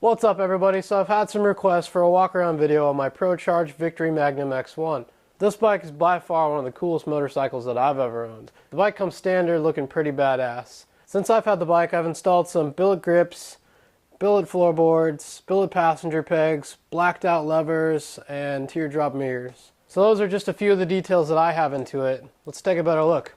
What's up everybody? So I've had some requests for a walk around video on my ProCharged Victory Magnum X1. This bike is by far one of the coolest motorcycles that I've ever owned. The bike comes standard looking pretty badass. Since I've had the bike, I've installed some billet grips, billet floorboards, billet passenger pegs, blacked out levers, and teardrop mirrors. So those are just a few of the details that I have into it. Let's take a better look.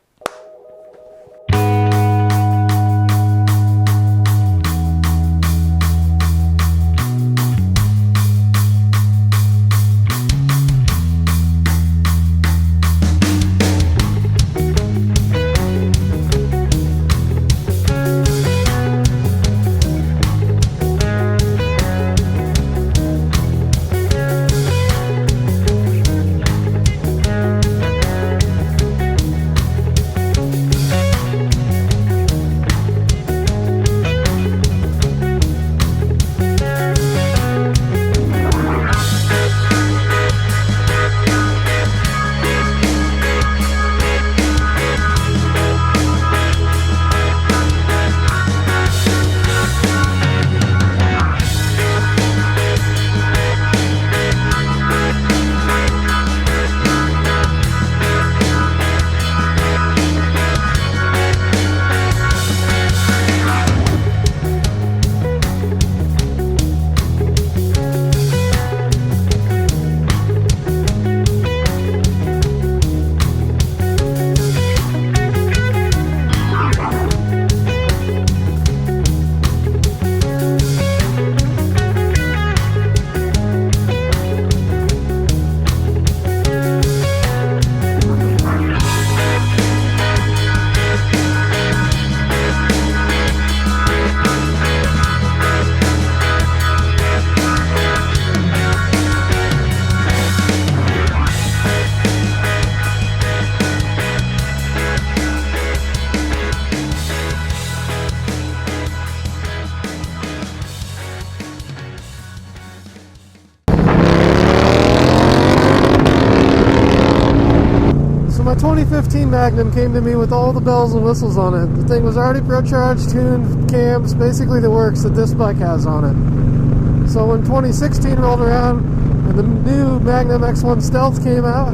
My 2015 Magnum came to me with all the bells and whistles on it. The thing was already ProCharged, tuned, cams, basically the works that this bike has on it. So when 2016 rolled around and the new Magnum X1 Stealth came out,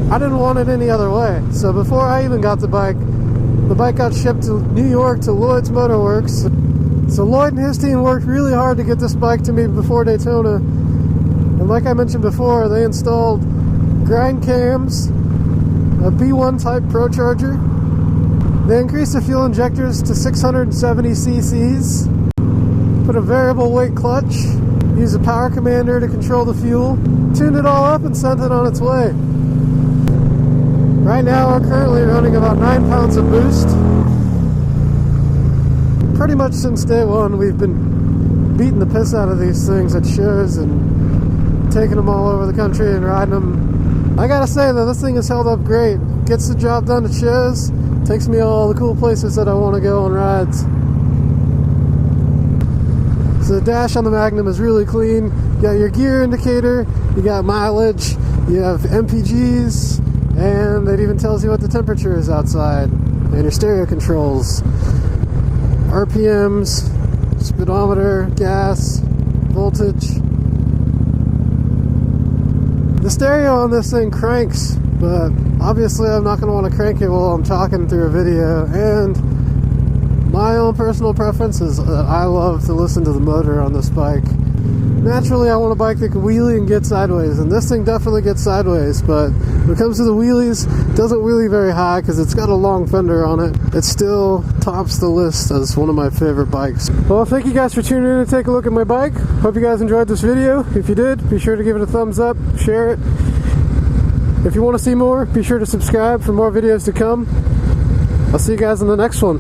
I didn't want it any other way. So before I even got the bike got shipped to New York to Lloydz Motorworkz. So Lloyd and his team worked really hard to get this bike to me before Daytona. And like I mentioned before, they installed grind cams, a B1 type ProCharger. They increased the fuel injectors to 670 cc's, put a variable weight clutch, used a power commander to control the fuel, tuned it all up and sent it on its way. Right now we're currently running about 9 pounds of boost. Pretty much since day one we've been beating the piss out of these things at shows and taking them all over the country and riding them. I gotta say though, this thing has held up great. Gets the job done at shows, takes me all the cool places that I want to go on rides. So the dash on the Magnum is really clean. You got your gear indicator, you got mileage, you have MPGs, and it even tells you what the temperature is outside, and your stereo controls, RPMs, speedometer, gas, voltage. The stereo on this thing cranks, but obviously I'm not going to want to crank it while I'm talking through a video, and my own personal preference is that I love to listen to the motor on this bike. Naturally I want a bike that can wheelie and get sideways, and this thing definitely gets sideways, but when it comes to the wheelies, it doesn't wheelie very high because it's got a long fender on it. It still tops the list as one of my favorite bikes. Well, thank you guys for tuning in to take a look at my bike. Hope you guys enjoyed this video. If you did, be sure to give it a thumbs up, share it. If you want to see more, be sure to subscribe for more videos to come. I'll see you guys in the next one.